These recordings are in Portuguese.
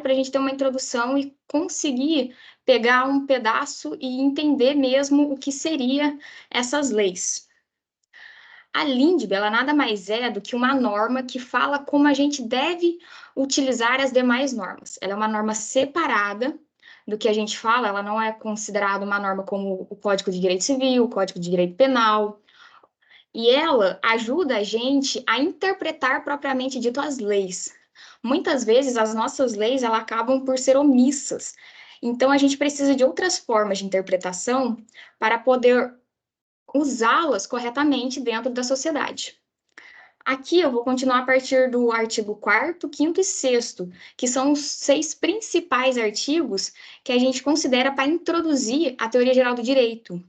para a gente ter uma introdução e conseguir pegar um pedaço e entender mesmo o que seria essas leis. A LINDB, ela nada mais é do que uma norma que fala como a gente deve utilizar as demais normas. Ela é uma norma separada do que a gente fala, ela não é considerada uma norma como o Código de Direito Civil, o Código de Direito Penal, e ela ajuda a gente a interpretar propriamente dito as leis. Muitas vezes as nossas leis elas acabam por ser omissas. Então a gente precisa de outras formas de interpretação para poder usá-las corretamente dentro da sociedade. Aqui eu vou continuar a partir do artigo 4º, 5º e 6º, que são os 6 principais artigos que a gente considera para introduzir a teoria geral do direito.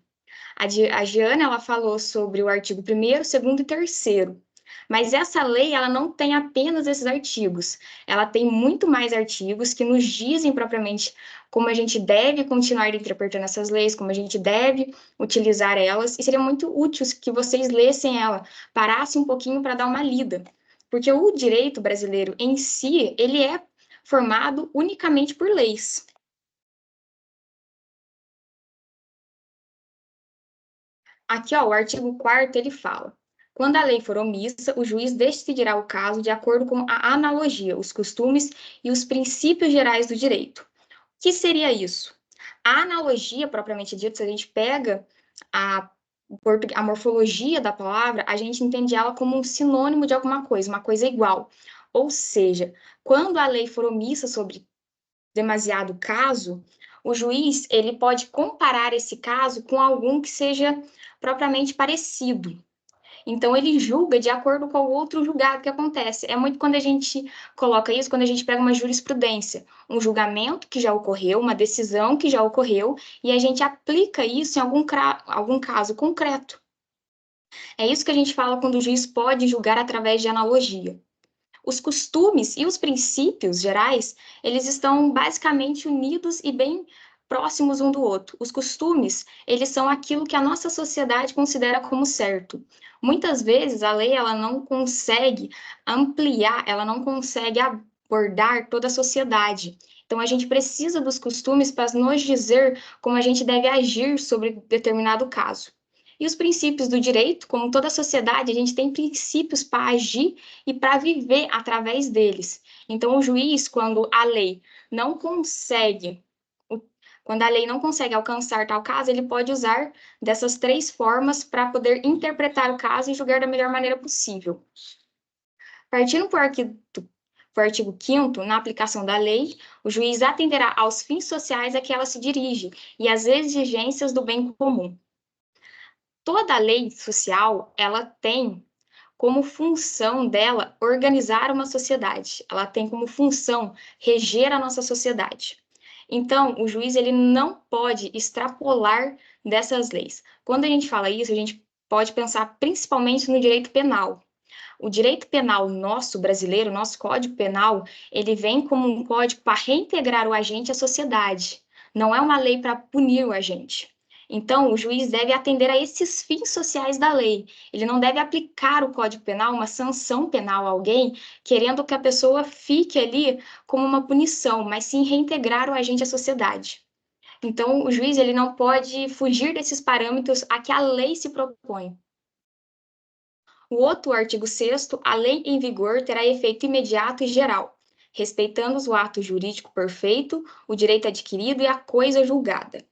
A Giana, ela falou sobre o artigo 1º, 2º e 3º. Mas essa lei, ela não tem apenas esses artigos. Ela tem muito mais artigos que nos dizem propriamente como a gente deve continuar interpretando essas leis, como a gente deve utilizar elas. E seria muito útil que vocês lessem ela, parassem um pouquinho para dar uma lida. Porque o direito brasileiro em si, ele é formado unicamente por leis. Aqui, ó, o artigo 4º, ele fala: quando a lei for omissa, o juiz decidirá o caso de acordo com a analogia, os costumes e os princípios gerais do direito. O que seria isso? A analogia, propriamente dita, se a gente pega a morfologia da palavra, a gente entende ela como um sinônimo de alguma coisa, uma coisa igual. Ou seja, quando a lei for omissa sobre demasiado caso, o juiz ele pode comparar esse caso com algum que seja propriamente parecido. Então, ele julga de acordo com o outro julgado que acontece. É muito quando a gente coloca isso, quando a gente pega uma jurisprudência, um julgamento que já ocorreu, uma decisão que já ocorreu, e a gente aplica isso em algum caso concreto. É isso que a gente fala quando o juiz pode julgar através de analogia. Os costumes e os princípios gerais, eles estão basicamente unidos e bem próximos um do outro. Os costumes, eles são aquilo que a nossa sociedade considera como certo. Muitas vezes a lei ela não consegue ampliar, ela não consegue abordar toda a sociedade. Então a gente precisa dos costumes para nos dizer como a gente deve agir sobre determinado caso. E os princípios do direito, como toda a sociedade, a gente tem princípios para agir e para viver através deles. Então, o juiz, quando a lei não consegue alcançar tal caso, ele pode usar dessas 3 formas para poder interpretar o caso e julgar da melhor maneira possível. Partindo para o artigo 5º, na aplicação da lei, o juiz atenderá aos fins sociais a que ela se dirige e às exigências do bem comum. Toda lei social, ela tem como função dela organizar uma sociedade. Ela tem como função reger a nossa sociedade. Então, o juiz ele não pode extrapolar dessas leis. Quando a gente fala isso, a gente pode pensar principalmente no direito penal. O direito penal nosso brasileiro, nosso Código Penal, ele vem como um código para reintegrar o agente à sociedade. Não é uma lei para punir o agente. Então, o juiz deve atender a esses fins sociais da lei. Ele não deve aplicar o Código Penal, uma sanção penal a alguém, querendo que a pessoa fique ali como uma punição, mas sim reintegrar o agente à sociedade. Então, o juiz ele não pode fugir desses parâmetros a que a lei se propõe. O outro artigo 6º, a lei em vigor terá efeito imediato e geral, respeitando o ato jurídico perfeito, o direito adquirido e a coisa julgada.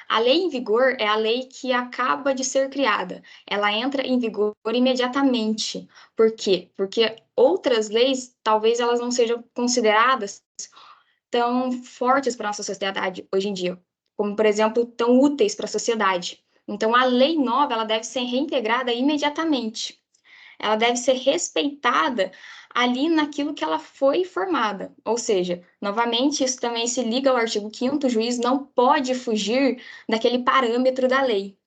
A lei em vigor é a lei que acaba de ser criada. Ela entra em vigor imediatamente. Por quê? Porque outras leis, talvez elas não sejam consideradas tão fortes para a nossa sociedade hoje em dia, como, por exemplo, tão úteis para a sociedade. Então, a lei nova, ela deve ser reintegrada imediatamente. Ela deve ser respeitada ali naquilo que ela foi formada. Ou seja, novamente, isso também se liga ao artigo 5º, o juiz não pode fugir daquele parâmetro da lei.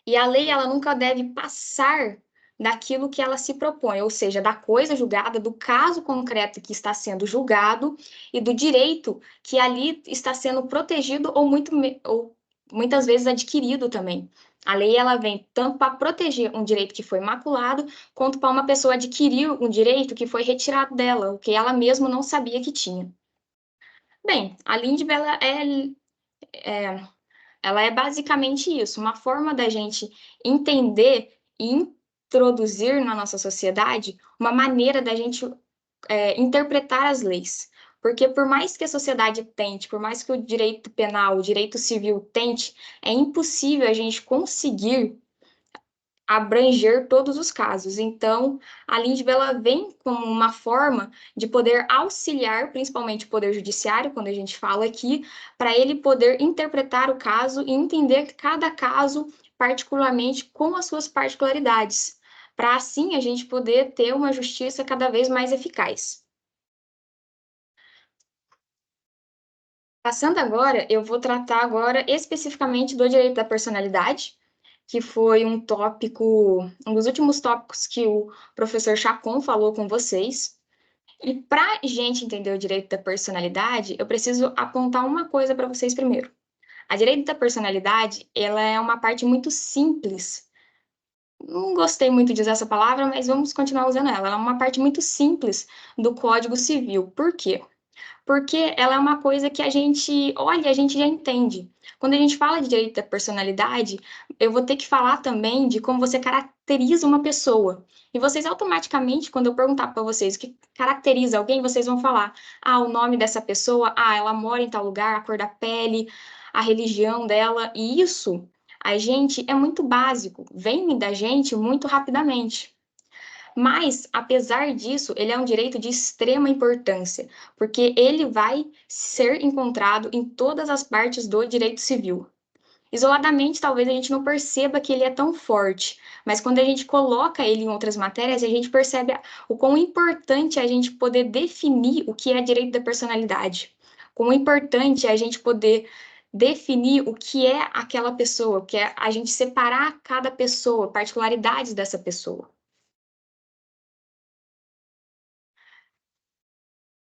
E a lei, ela nunca deve passar daquilo que ela se propõe, ou seja, da coisa julgada, do caso concreto que está sendo julgado e do direito que ali está sendo protegido ou muitas vezes adquirido também. A lei ela vem tanto para proteger um direito que foi maculado, quanto para uma pessoa adquirir um direito que foi retirado dela, o que ela mesma não sabia que tinha. Bem, a Lindbergh ela é basicamente isso, uma forma da gente entender e introduzir na nossa sociedade uma maneira da gente interpretar as leis. Porque por mais que a sociedade tente, por mais que o direito penal, o direito civil tente, é impossível a gente conseguir abranger todos os casos. Então, a Lindbe ela vem como uma forma de poder auxiliar, principalmente o Poder Judiciário, quando a gente fala aqui, para ele poder interpretar o caso e entender cada caso particularmente com as suas particularidades, para assim a gente poder ter uma justiça cada vez mais eficaz. Passando agora, eu vou tratar agora especificamente do direito da personalidade, que foi um tópico, um dos últimos tópicos que o professor Chacon falou com vocês. E para a gente entender o direito da personalidade, eu preciso apontar uma coisa para vocês primeiro. A direito da personalidade, ela é uma parte muito simples. Não gostei muito de usar essa palavra, mas vamos continuar usando ela. Ela é uma parte muito simples do Código Civil. Por quê? Porque ela é uma coisa que a gente olha, a gente já entende. Quando a gente fala de direito da personalidade, eu vou ter que falar também de como você caracteriza uma pessoa. E vocês automaticamente, quando eu perguntar para vocês o que caracteriza alguém, vocês vão falar: ah, o nome dessa pessoa, ah, ela mora em tal lugar, a cor da pele, a religião dela. E isso, a gente é muito básico, vem da gente muito rapidamente. Mas, apesar disso, ele é um direito de extrema importância, porque ele vai ser encontrado em todas as partes do direito civil. Isoladamente, talvez a gente não perceba que ele é tão forte, mas quando a gente coloca ele em outras matérias, a gente percebe o quão importante é a gente poder definir o que é direito da personalidade. Quão importante é a gente poder definir o que é aquela pessoa, o que é a gente separar cada pessoa, particularidades dessa pessoa.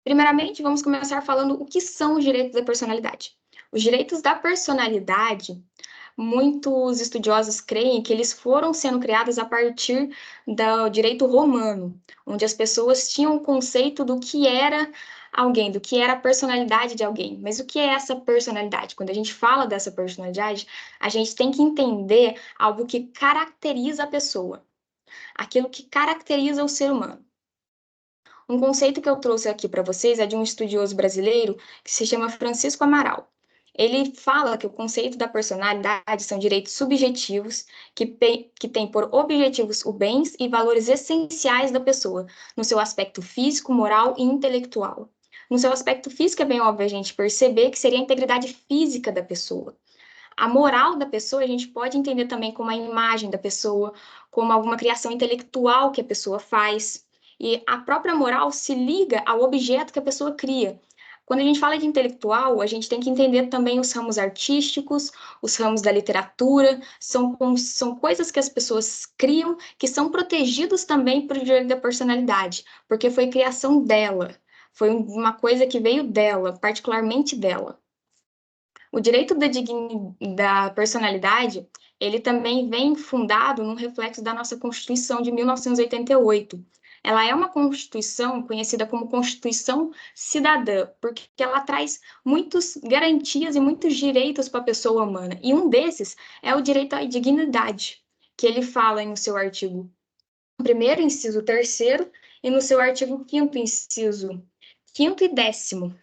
Primeiramente, vamos começar falando o que são os direitos da personalidade. Os direitos da personalidade, muitos estudiosos creem que eles foram sendo criados a partir do direito romano, onde as pessoas tinham o conceito do que era alguém, do que era a personalidade de alguém. Mas o que é essa personalidade? Quando a gente fala dessa personalidade, a gente tem que entender algo que caracteriza a pessoa, aquilo que caracteriza o ser humano. Um conceito que eu trouxe aqui para vocês é de um estudioso brasileiro que se chama Francisco Amaral. Ele fala que o conceito da personalidade são direitos subjetivos que têm por objetivos os bens e valores essenciais da pessoa, no seu aspecto físico, moral e intelectual. No seu aspecto físico, é bem óbvio a gente perceber que seria a integridade física da pessoa. A moral da pessoa a gente pode entender também como a imagem da pessoa, como alguma criação intelectual que a pessoa faz. E a própria moral se liga ao objeto que a pessoa cria. Quando a gente fala de intelectual, a gente tem que entender também os ramos artísticos, os ramos da literatura, são coisas que as pessoas criam que são protegidos também por direito da personalidade, porque foi criação dela, foi uma coisa que veio dela, particularmente dela. O direito da personalidade, ele também vem fundado no reflexo da nossa Constituição de 1988. Ela é uma Constituição conhecida como Constituição Cidadã, porque ela traz muitas garantias e muitos direitos para a pessoa humana. E um desses é o direito à dignidade, que ele fala no seu artigo 1º, inciso 3º, e no seu artigo 5º, inciso 5º e 10º.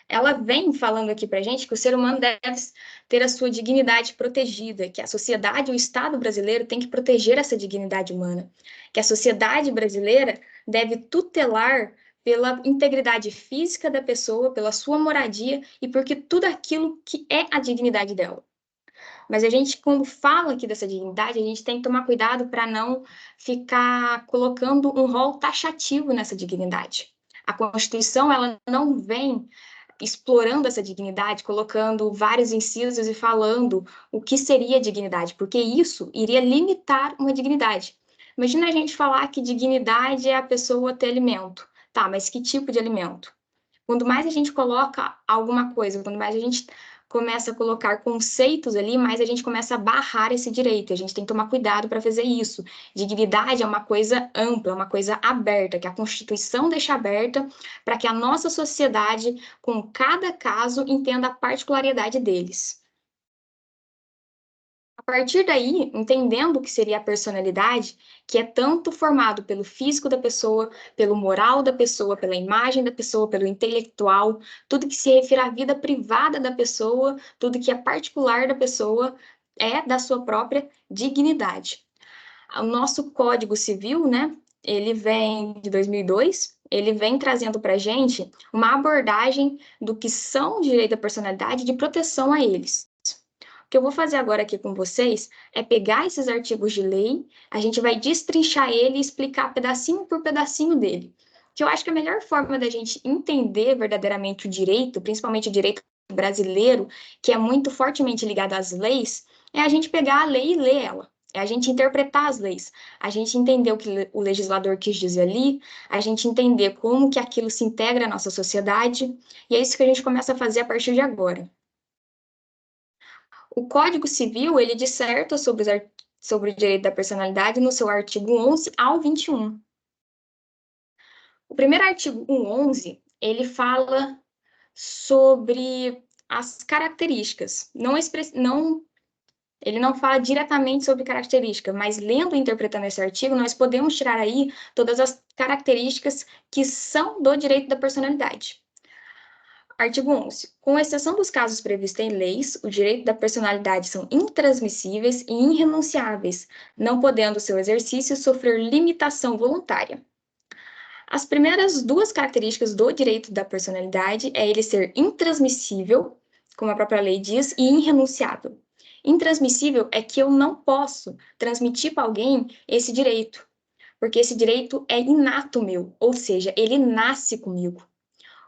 Ela vem falando aqui para a gente que o ser humano deve ter a sua dignidade protegida, que a sociedade, o Estado brasileiro tem que proteger essa dignidade humana, que a sociedade brasileira deve tutelar pela integridade física da pessoa, pela sua moradia e porque tudo aquilo que é a dignidade dela. Mas a gente, quando fala aqui dessa dignidade, a gente tem que tomar cuidado para não ficar colocando um rol taxativo nessa dignidade. A Constituição, ela não vem explorando essa dignidade, colocando vários incisos e falando o que seria dignidade, porque isso iria limitar uma dignidade. Imagina a gente falar que dignidade é a pessoa ter alimento. Tá, mas que tipo de alimento? Quanto mais a gente coloca alguma coisa, quanto mais a gente começa a colocar conceitos ali, mais a gente começa a barrar esse direito. A gente tem que tomar cuidado para fazer isso. Dignidade é uma coisa ampla, é uma coisa aberta, que a Constituição deixa aberta para que a nossa sociedade, com cada caso, entenda a particularidade deles. A partir daí, entendendo o que seria a personalidade, que é tanto formado pelo físico da pessoa, pelo moral da pessoa, pela imagem da pessoa, pelo intelectual, tudo que se refere à vida privada da pessoa, tudo que é particular da pessoa, é da sua própria dignidade. O nosso Código Civil, né, ele vem de 2002, ele vem trazendo para a gente uma abordagem do que são direito da personalidade de proteção a eles. O que eu vou fazer agora aqui com vocês é pegar esses artigos de lei, a gente vai destrinchar ele e explicar pedacinho por pedacinho dele. Que eu acho que a melhor forma da gente entender verdadeiramente o direito, principalmente o direito brasileiro, que é muito fortemente ligado às leis, é a gente pegar a lei e ler ela. É a gente interpretar as leis, a gente entender o que o legislador quis dizer ali, a gente entender como que aquilo se integra à nossa sociedade, e é isso que a gente começa a fazer a partir de agora. O Código Civil, ele disserta sobre o direito da personalidade no seu artigo 11 ao 21. O primeiro artigo 11, ele fala sobre as características. Ele não fala diretamente sobre característica, mas lendo e interpretando esse artigo, nós podemos tirar aí todas as características que são do direito da personalidade. Artigo 11. Com exceção dos casos previstos em leis, o direito da personalidade são intransmissíveis e irrenunciáveis, não podendo seu exercício sofrer limitação voluntária. As primeiras duas características do direito da personalidade é ele ser intransmissível, como a própria lei diz, e irrenunciável. Intransmissível é que eu não posso transmitir para alguém esse direito, porque esse direito é inato meu, ou seja, ele nasce comigo.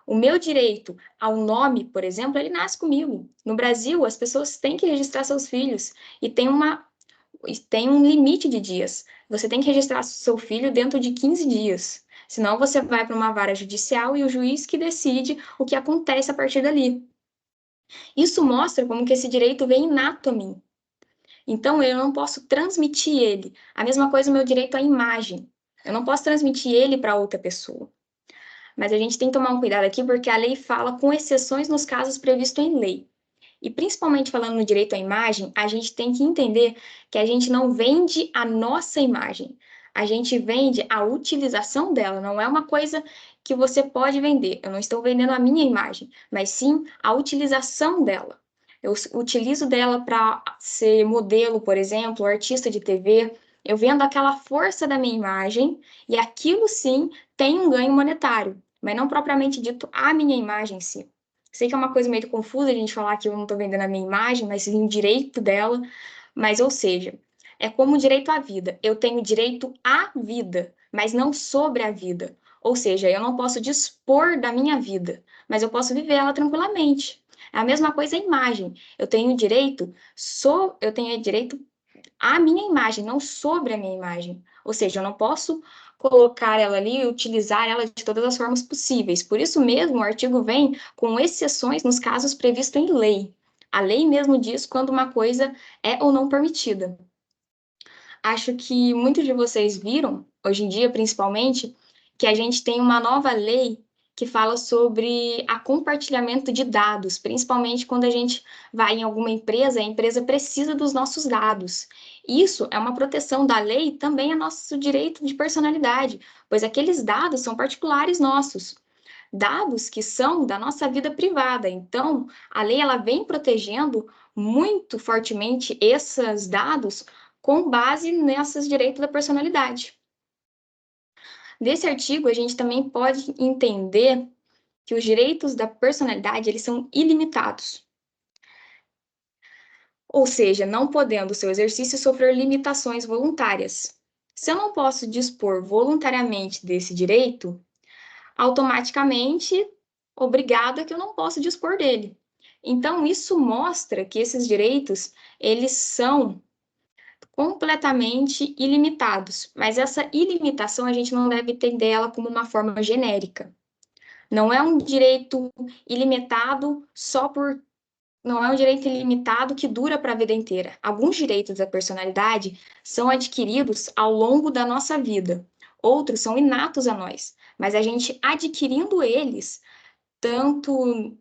O meu direito ao nome, por exemplo, ele nasce comigo. No Brasil, as pessoas têm que registrar seus filhos e tem um limite de dias. Você tem que registrar seu filho dentro de 15 dias. Senão você vai para uma vara judicial e o juiz que decide o que acontece a partir dali. Isso mostra como que esse direito vem inato a mim. Então, eu não posso transmitir ele. A mesma coisa o meu direito à imagem. Eu não posso transmitir ele para outra pessoa. Mas a gente tem que tomar um cuidado aqui, porque a lei fala com exceções nos casos previstos em lei. E principalmente falando no direito à imagem, a gente tem que entender que a gente não vende a nossa imagem. A gente vende a utilização dela, não é uma coisa que você pode vender. Eu não estou vendendo a minha imagem, mas sim a utilização dela. Eu utilizo dela para ser modelo, por exemplo, artista de TV. Eu vendo aquela força da minha imagem e aquilo sim tem um ganho monetário, mas não propriamente dito a minha imagem em si. Sei que é uma coisa meio confusa a gente falar que eu não estou vendendo a minha imagem, mas sim o direito dela. Mas, ou seja, é como o direito à vida. Eu tenho direito à vida, mas não sobre a vida. Ou seja, eu não posso dispor da minha vida, mas eu posso viver ela tranquilamente. É a mesma coisa a imagem. Eu tenho direito à minha imagem, não sobre a minha imagem. Ou seja, eu não posso colocar ela ali e utilizar ela de todas as formas possíveis. Por isso mesmo, o artigo vem com exceções nos casos previstos em lei. A lei mesmo diz quando uma coisa é ou não permitida. Acho que muitos de vocês viram, hoje em dia principalmente, que a gente tem uma nova lei que fala sobre a compartilhamento de dados, principalmente quando a gente vai em alguma empresa, a empresa precisa dos nossos dados. Isso é uma proteção da lei e também é nosso direito de personalidade, pois aqueles dados são particulares nossos. Dados que são da nossa vida privada. Então, a lei ela vem protegendo muito fortemente esses dados com base nesses direitos da personalidade. Desse artigo, a gente também pode entender que os direitos da personalidade eles são ilimitados. Ou seja, não podendo o seu exercício sofrer limitações voluntárias. Se eu não posso dispor voluntariamente desse direito, automaticamente obrigado é que eu não posso dispor dele. Então, isso mostra que esses direitos, eles são completamente ilimitados, mas essa ilimitação a gente não deve entender ela como uma forma genérica. Não é um direito ilimitado só por não é um direito ilimitado que dura para a vida inteira. Alguns direitos da personalidade são adquiridos ao longo da nossa vida. Outros são inatos a nós, mas a gente adquirindo eles, tanto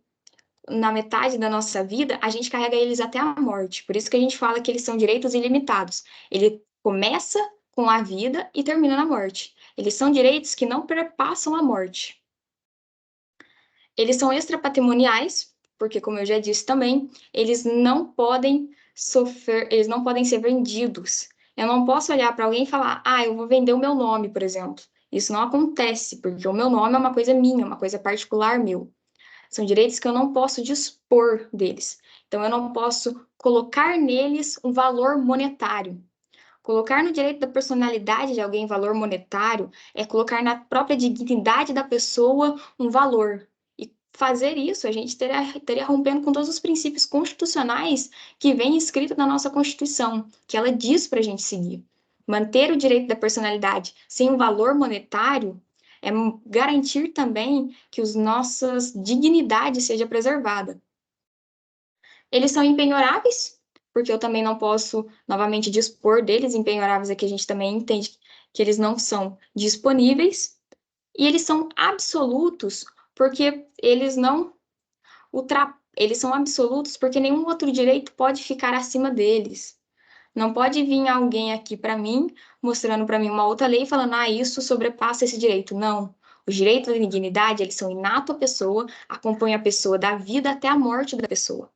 na metade da nossa vida, a gente carrega eles até a morte. Por isso que a gente fala que eles são direitos ilimitados. Ele começa com a vida e termina na morte. Eles são direitos que não perpassam a morte. Eles são extrapatrimoniais, porque, como eu já disse também, eles não podem sofrer, eles não podem ser vendidos. Eu não posso olhar para alguém e falar, eu vou vender o meu nome, por exemplo. Isso não acontece, porque o meu nome é uma coisa minha, uma coisa particular meu. São direitos que eu não posso dispor deles. Então, eu não posso colocar neles um valor monetário. Colocar no direito da personalidade de alguém valor monetário é colocar na própria dignidade da pessoa um valor. E fazer isso, a gente teria rompendo com todos os princípios constitucionais que vem escrito na nossa Constituição, que ela diz para a gente seguir. Manter o direito da personalidade sem um valor monetário é garantir também que as nossas dignidades seja preservada. Eles são impenhoráveis, porque eu também não posso novamente dispor deles. Impenhoráveis é que a gente também entende que eles não são disponíveis. E eles são absolutos, porque eles não eles são absolutos porque nenhum outro direito pode ficar acima deles. Não pode vir alguém aqui para mim, mostrando para mim uma outra lei, falando, isso sobrepassa esse direito. Não. Os direitos da dignidade, eles são inato à pessoa, acompanham a pessoa da vida até a morte da pessoa.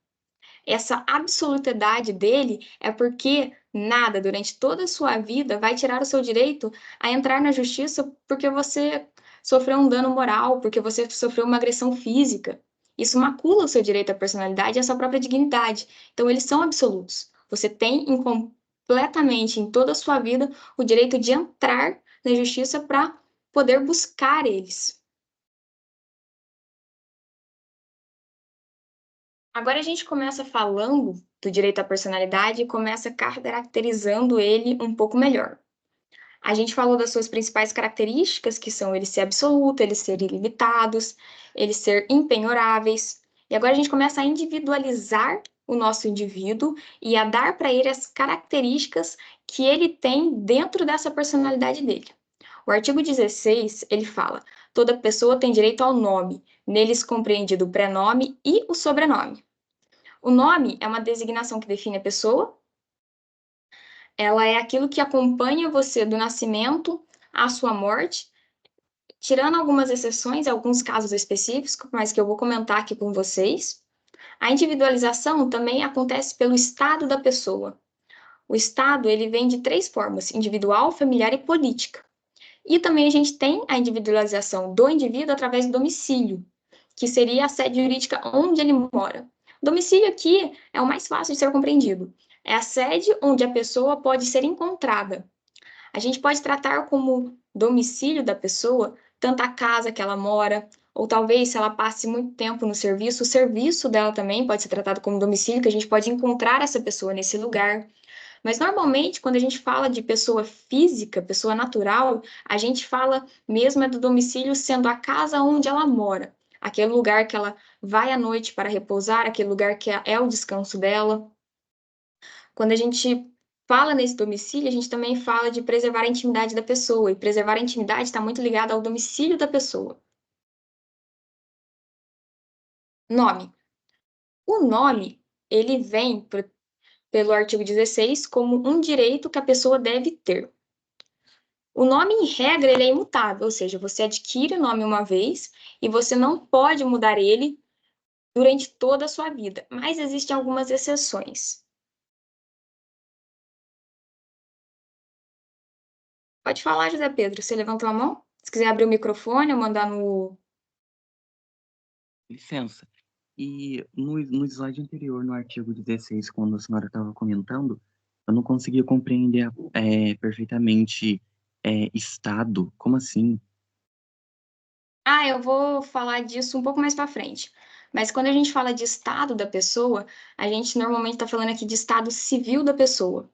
Essa absolutidade dele é porque nada, durante toda a sua vida, vai tirar o seu direito a entrar na justiça porque você sofreu um dano moral, porque você sofreu uma agressão física. Isso macula o seu direito à personalidade e à sua própria dignidade. Então, eles são absolutos. Você tem completamente em toda a sua vida o direito de entrar na justiça para poder buscar eles. Agora a gente começa falando do direito à personalidade e começa caracterizando ele um pouco melhor. A gente falou das suas principais características, que são ele ser absoluto, ele ser ilimitados, ele ser impenhoráveis. E agora a gente começa a individualizar o nosso indivíduo e a dar para ele as características que ele tem dentro dessa personalidade dele. O artigo 16, ele fala: toda pessoa tem direito ao nome, neles compreendido o prenome e o sobrenome. O nome é uma designação que define a pessoa, ela é aquilo que acompanha você do nascimento à sua morte, tirando algumas exceções, alguns casos específicos, mas que eu vou comentar aqui com vocês. A individualização também acontece pelo estado da pessoa. O estado, ele vem de três formas: individual, familiar e política. E também a gente tem a individualização do indivíduo através do domicílio, que seria a sede jurídica onde ele mora. Domicílio aqui é o mais fácil de ser compreendido. É a sede onde a pessoa pode ser encontrada. A gente pode tratar como domicílio da pessoa tanto a casa que ela mora, ou talvez se ela passe muito tempo no serviço, o serviço dela também pode ser tratado como domicílio, que a gente pode encontrar essa pessoa nesse lugar. Mas normalmente, quando a gente fala de pessoa física, pessoa natural, a gente fala mesmo do domicílio sendo a casa onde ela mora, aquele lugar que ela vai à noite para repousar, aquele lugar que é o descanso dela. Quando a gente fala nesse domicílio, a gente também fala de preservar a intimidade da pessoa, e preservar a intimidade está muito ligado ao domicílio da pessoa. Nome. O nome, ele vem pelo artigo 16 como um direito que a pessoa deve ter. O nome, em regra, ele é imutável, ou seja, você adquire o nome uma vez e você não pode mudar ele durante toda a sua vida, mas existem algumas exceções. Pode falar, José Pedro, você levantou a mão? Se quiser abrir o microfone ou mandar no... Licença. E no slide anterior, no artigo 16, quando a senhora estava comentando, eu não conseguia compreender perfeitamente estado. Como assim? Eu vou falar disso um pouco mais para frente. Mas quando a gente fala de estado da pessoa, a gente normalmente está falando aqui de estado civil da pessoa.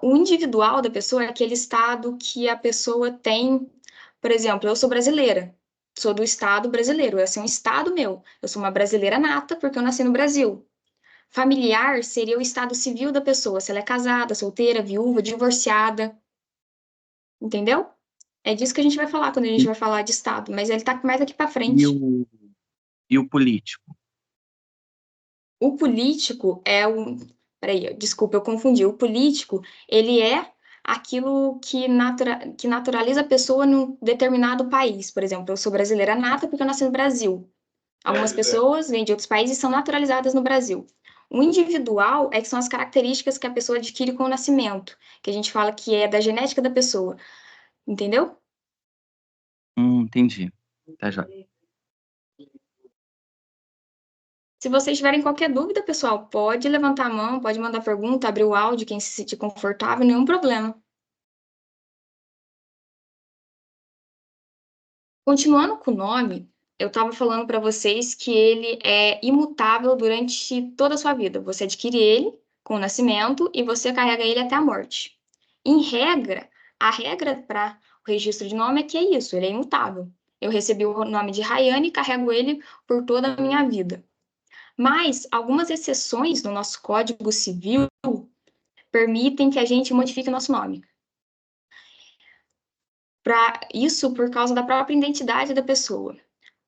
O individual da pessoa é aquele estado que a pessoa tem. Por exemplo, eu sou brasileira, sou do estado brasileiro, esse é um estado meu. Eu sou uma brasileira nata porque eu nasci no Brasil. Familiar seria o estado civil da pessoa, se ela é casada, solteira, viúva, divorciada, entendeu? É disso que a gente vai falar quando a gente vai falar de estado, mas ele tá mais aqui para E frente. e o político? O político é o. Peraí, desculpa, eu confundi. O político, ele é aquilo que naturaliza a pessoa num determinado país. Por exemplo, eu sou brasileira nata porque eu nasci no Brasil. Algumas pessoas vêm de outros países e são naturalizadas no Brasil. O individual é que são as características que a pessoa adquire com o nascimento, que a gente fala que é da genética da pessoa, entendeu? Entendi. Tá já. Se vocês tiverem qualquer dúvida, pessoal, pode levantar a mão, pode mandar pergunta, abrir o áudio, quem se sentir confortável, nenhum problema. Continuando com o nome, eu estava falando para vocês que ele é imutável durante toda a sua vida. Você adquire ele com o nascimento e você carrega ele até a morte. Em regra, a regra para o registro de nome é que é isso, ele é imutável. Eu recebi o nome de Rayane e carrego ele por toda a minha vida. Mas algumas exceções no nosso Código Civil permitem que a gente modifique o nosso nome. Para isso, por causa da própria identidade da pessoa.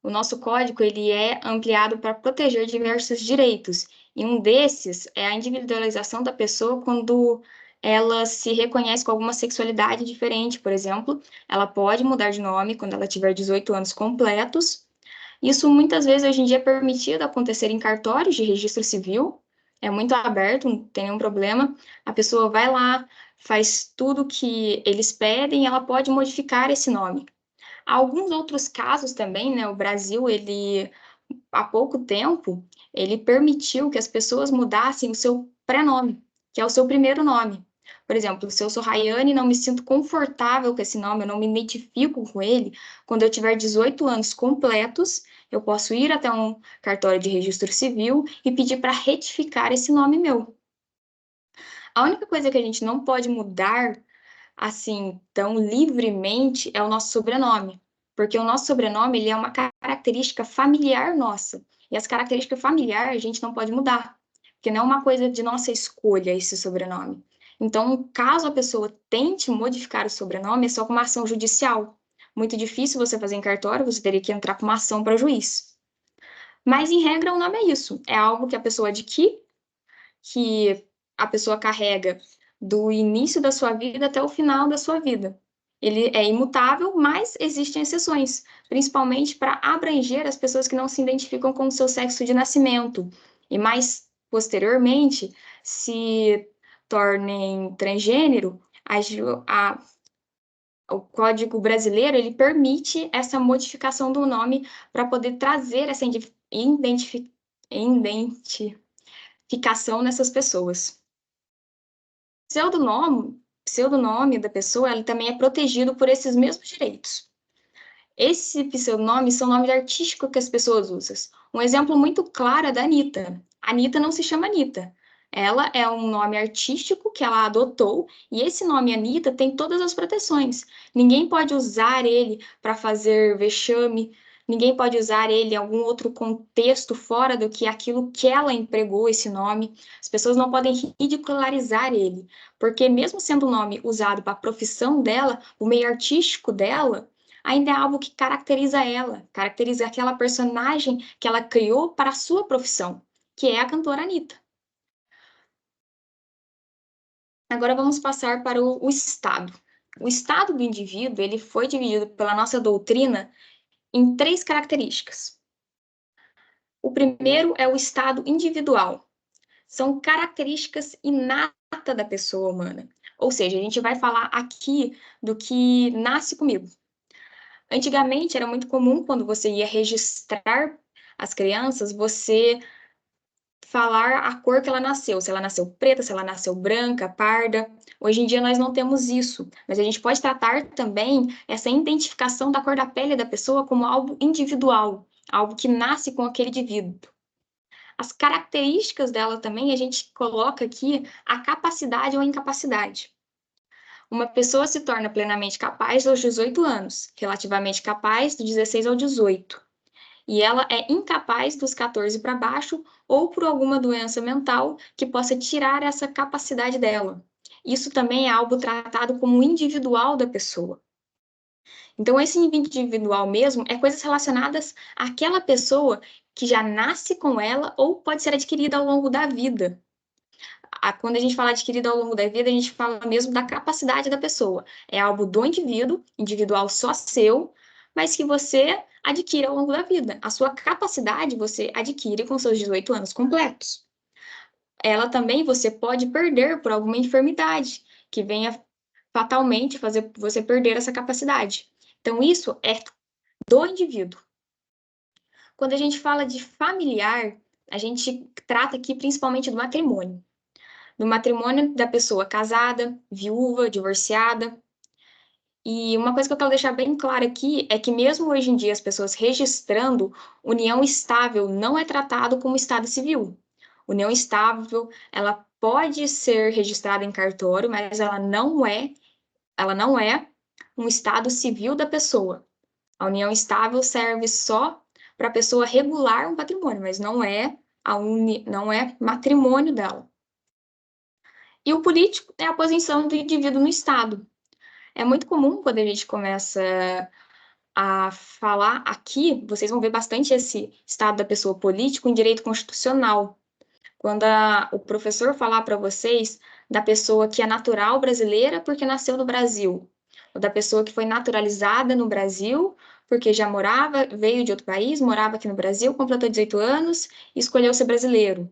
O nosso código ele é ampliado para proteger diversos direitos, e um desses é a individualização da pessoa quando ela se reconhece com alguma sexualidade diferente, por exemplo, ela pode mudar de nome quando ela tiver 18 anos completos. Isso muitas vezes hoje em dia é permitido acontecer em cartórios de registro civil, é muito aberto, não tem nenhum problema. A pessoa vai lá, faz tudo que eles pedem e ela pode modificar esse nome. Há alguns outros casos também, né? O Brasil, ele, há pouco tempo, ele permitiu que as pessoas mudassem o seu pré-nome, que é o seu primeiro nome. Por exemplo, se eu sou Rayane e não me sinto confortável com esse nome, eu não me identifico com ele, quando eu tiver 18 anos completos, eu posso ir até um cartório de registro civil e pedir para retificar esse nome meu. A única coisa que a gente não pode mudar assim tão livremente é o nosso sobrenome, porque o nosso sobrenome ele é uma característica familiar nossa, e as características familiares a gente não pode mudar, porque não é uma coisa de nossa escolha esse sobrenome. Então, caso a pessoa tente modificar o sobrenome, é só com uma ação judicial. Muito difícil você fazer em cartório, você teria que entrar com uma ação para o juiz. Mas, em regra, o nome é isso. É algo que a pessoa adquire, que a pessoa carrega do início da sua vida até o final da sua vida. Ele é imutável, mas existem exceções, principalmente para abranger as pessoas que não se identificam com o seu sexo de nascimento e mais posteriormente se tornem transgênero. O Código Brasileiro ele permite essa modificação do nome para poder trazer essa identificação nessas pessoas. Pseudonome, pseudonome da pessoa, ele também é protegido por esses mesmos direitos. Esse pseudonome são nomes artísticos que as pessoas usam. Um exemplo muito claro é da Anitta. A Anitta não se chama Anitta. Ela é um nome artístico que ela adotou, e esse nome Anitta tem todas as proteções. Ninguém pode usar ele para fazer vexame, ninguém pode usar ele em algum outro contexto fora do que aquilo que ela empregou esse nome. As pessoas não podem ridicularizar ele, porque mesmo sendo um nome usado para a profissão dela, o meio artístico dela, ainda é algo que caracteriza ela, caracteriza aquela personagem que ela criou para a sua profissão, que é a cantora Anitta. Agora vamos passar para o Estado. O estado do indivíduo ele foi dividido pela nossa doutrina em três características. O primeiro é o estado individual. São características inatas da pessoa humana. Ou seja, a gente vai falar aqui do que nasce comigo. Antigamente era muito comum quando você ia registrar as crianças, você falar a cor que ela nasceu, se ela nasceu preta, se ela nasceu branca, parda. Hoje em dia nós não temos isso, mas a gente pode tratar também essa identificação da cor da pele da pessoa como algo individual, algo que nasce com aquele indivíduo. As características dela também, a gente coloca aqui a capacidade ou incapacidade. Uma pessoa se torna plenamente capaz aos 18 anos, relativamente capaz dos 16 ao 18. e ela é incapaz dos 14 para baixo ou por alguma doença mental que possa tirar essa capacidade dela. Isso também é algo tratado como individual da pessoa. Então, esse individual mesmo é coisas relacionadas àquela pessoa que já nasce com ela ou pode ser adquirida ao longo da vida. Quando a gente fala adquirida ao longo da vida, a gente fala mesmo da capacidade da pessoa. É algo do indivíduo, individual só seu, mas que você adquire ao longo da vida. A sua capacidade você adquire com seus 18 anos completos. Ela também você pode perder por alguma enfermidade que venha fatalmente fazer você perder essa capacidade. Então, isso é do indivíduo. Quando a gente fala de familiar, a gente trata aqui principalmente do matrimônio. Do matrimônio da pessoa casada, viúva, divorciada. E uma coisa que eu quero deixar bem clara aqui é que mesmo hoje em dia as pessoas registrando, união estável não é tratado como estado civil. União estável, ela pode ser registrada em cartório, mas ela não é um estado civil da pessoa. A união estável serve só para a pessoa regular um patrimônio, mas não é matrimônio dela. E o político é a posição do indivíduo no Estado. É muito comum quando a gente começa a falar aqui, vocês vão ver bastante esse estado da pessoa político em direito constitucional. Quando o professor falar para vocês da pessoa que é natural brasileira porque nasceu no Brasil, ou da pessoa que foi naturalizada no Brasil porque já morava, veio de outro país, morava aqui no Brasil, completou 18 anos e escolheu ser brasileiro.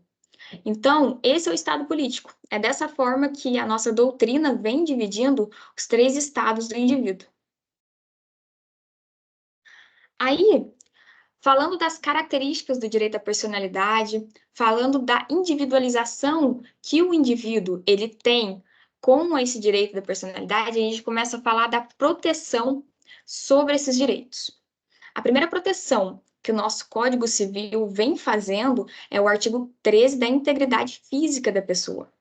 Então, esse é o estado político. É dessa forma que a nossa doutrina vem dividindo os três estados do indivíduo. Aí, falando das características do direito à personalidade, falando da individualização que o indivíduo ele tem com esse direito da personalidade, a gente começa a falar da proteção sobre esses direitos. A primeira proteção que o nosso Código Civil vem fazendo é o artigo 13 da integridade física da pessoa.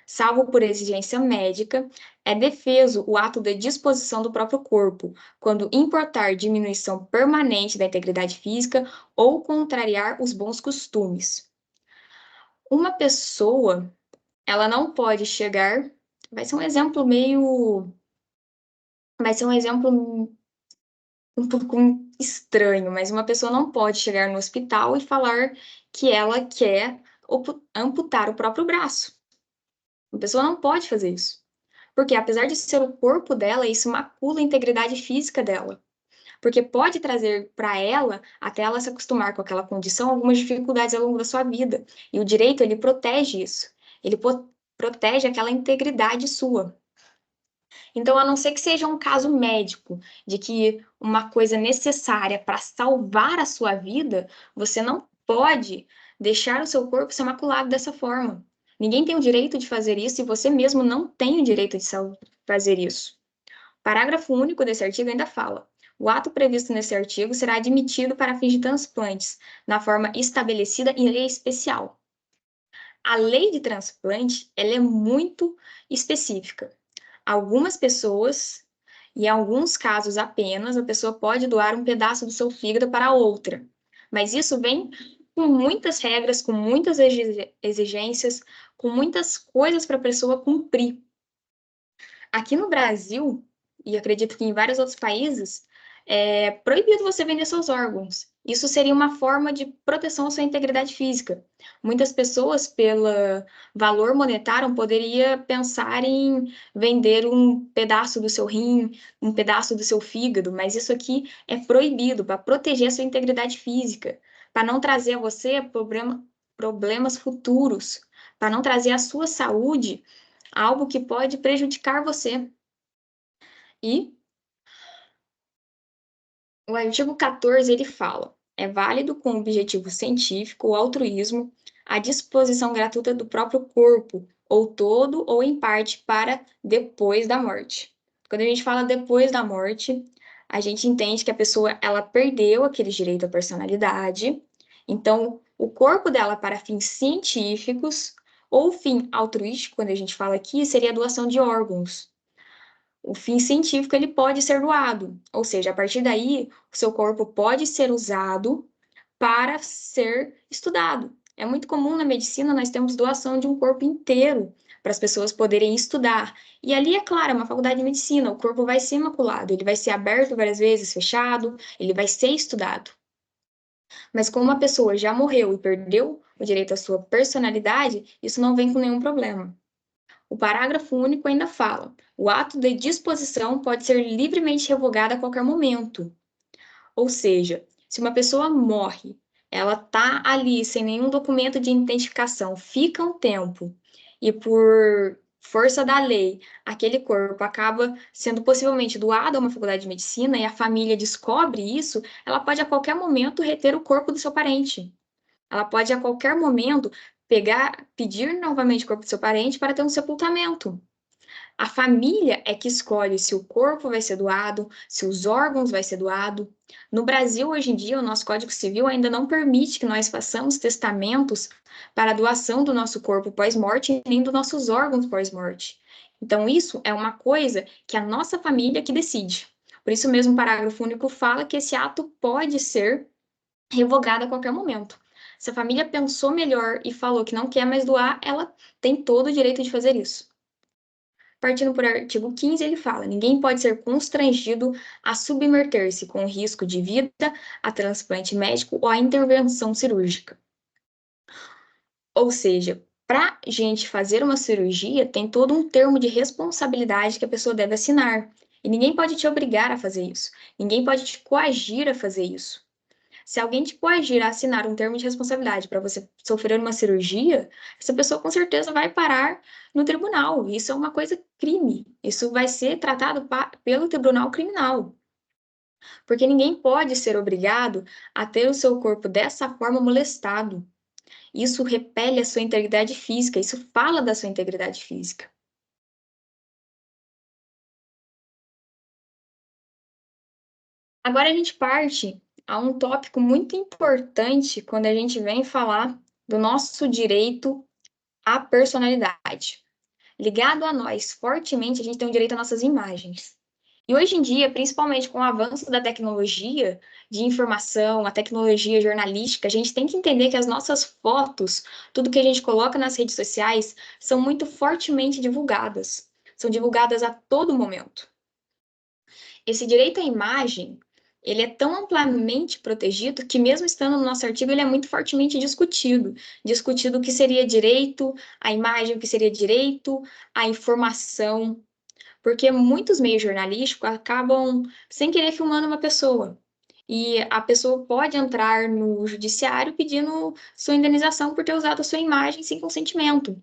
Salvo por exigência médica, é defeso o ato de disposição do próprio corpo, quando importar diminuição permanente da integridade física ou contrariar os bons costumes. Uma pessoa, ela não pode chegar, vai ser um exemplo meio, vai ser um exemplo um pouco estranho, mas uma pessoa não pode chegar no hospital e falar que ela quer amputar o próprio braço. Uma pessoa não pode fazer isso. Porque apesar de ser o corpo dela, isso macula a integridade física dela. Porque pode trazer para ela, até ela se acostumar com aquela condição, algumas dificuldades ao longo da sua vida. E o direito, ele protege isso. Ele protege aquela integridade sua. Então, a não ser que seja um caso médico, de que uma coisa necessária para salvar a sua vida, você não pode deixar o seu corpo ser maculado dessa forma. Ninguém tem o direito de fazer isso e você mesmo não tem o direito de fazer isso. Parágrafo único desse artigo ainda fala: o ato previsto nesse artigo será admitido para fins de transplantes, na forma estabelecida em lei especial. A lei de transplante, ela é muito específica. Algumas pessoas, e em alguns casos apenas, a pessoa pode doar um pedaço do seu fígado para outra. Mas isso vem com muitas regras, com muitas exigências, com muitas coisas para a pessoa cumprir. Aqui no Brasil, e acredito que em vários outros países, é proibido você vender seus órgãos. Isso seria uma forma de proteção à sua integridade física. Muitas pessoas, pelo valor monetário, poderia pensar em vender um pedaço do seu rim, um pedaço do seu fígado, mas isso aqui é proibido para proteger a sua integridade física, para não trazer a você problemas futuros, para não trazer à sua saúde algo que pode prejudicar você. E o artigo 14, ele fala: é válido com objetivo científico ou altruísmo a disposição gratuita do próprio corpo, ou todo ou em parte, para depois da morte. Quando a gente fala depois da morte, a gente entende que a pessoa ela perdeu aquele direito à personalidade, então o corpo dela para fins científicos ou fim altruístico, quando a gente fala aqui, seria a doação de órgãos. O fim científico ele pode ser doado, ou seja, a partir daí, o seu corpo pode ser usado para ser estudado. É muito comum na medicina nós temos doação de um corpo inteiro para as pessoas poderem estudar. E ali, é claro, é uma faculdade de medicina, o corpo vai ser imaculado, ele vai ser aberto várias vezes, fechado, ele vai ser estudado. Mas como uma pessoa já morreu e perdeu o direito à sua personalidade, isso não vem com nenhum problema. O parágrafo único ainda fala: o ato de disposição pode ser livremente revogado a qualquer momento. Ou seja, se uma pessoa morre, ela está ali sem nenhum documento de identificação, fica um tempo, e por força da lei, aquele corpo acaba sendo possivelmente doado a uma faculdade de medicina e a família descobre isso, ela pode a qualquer momento reter o corpo do seu parente. Ela pode a qualquer momento pedir novamente o corpo do seu parente para ter um sepultamento. A família é que escolhe se o corpo vai ser doado, se os órgãos vai ser doado. No Brasil, hoje em dia, o nosso Código Civil ainda não permite que nós façamos testamentos para a doação do nosso corpo pós-morte, nem dos nossos órgãos pós-morte. Então, isso é uma coisa que a nossa família que decide. Por isso mesmo, o parágrafo único fala que esse ato pode ser revogado a qualquer momento. Se a família pensou melhor e falou que não quer mais doar, ela tem todo o direito de fazer isso. Partindo por artigo 15, ele fala: ninguém pode ser constrangido a submeter-se com risco de vida a transplante médico ou a intervenção cirúrgica. Ou seja, para a gente fazer uma cirurgia, tem todo um termo de responsabilidade que a pessoa deve assinar. E ninguém pode te obrigar a fazer isso. Ninguém pode te coagir a fazer isso. Se alguém te coagir a assinar um termo de responsabilidade para você sofrer uma cirurgia, essa pessoa com certeza vai parar no tribunal. Isso é uma coisa crime. Isso vai ser tratado pelo tribunal criminal. Porque ninguém pode ser obrigado a ter o seu corpo dessa forma molestado. Isso repele a sua integridade física, isso fala da sua integridade física. Agora a gente parte a um tópico muito importante quando a gente vem falar do nosso direito à personalidade. Ligado a nós fortemente, a gente tem o direito às nossas imagens. E hoje em dia, principalmente com o avanço da tecnologia de informação, a tecnologia jornalística, a gente tem que entender que as nossas fotos, tudo que a gente coloca nas redes sociais, são muito fortemente divulgadas. São divulgadas a todo momento. Esse direito à imagem, ele é tão amplamente protegido que mesmo estando no nosso artigo, ele é muito fortemente discutido. Discutido o que seria direito à imagem, o que seria direito à informação, porque muitos meios jornalísticos acabam sem querer filmando uma pessoa. E a pessoa pode entrar no judiciário pedindo sua indenização por ter usado a sua imagem sem consentimento.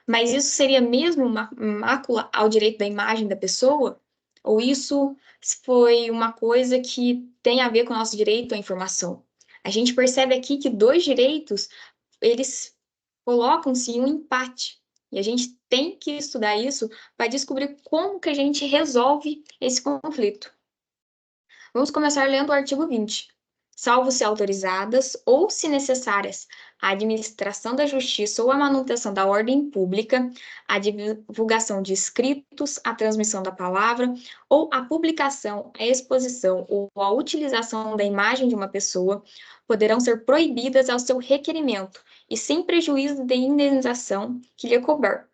Mas isso seria mesmo uma mácula ao direito da imagem da pessoa? Ou isso foi uma coisa que tem a ver com o nosso direito à informação? A gente percebe aqui que dois direitos, eles colocam-se em um empate. E a gente tem que estudar isso para descobrir como que a gente resolve esse conflito. Vamos começar lendo o artigo 20. Salvo se autorizadas ou, se necessárias, a administração da justiça ou a manutenção da ordem pública, a divulgação de escritos, a transmissão da palavra ou a publicação, a exposição ou a utilização da imagem de uma pessoa, poderão ser proibidas ao seu requerimento e sem prejuízo de indenização que lhe couber,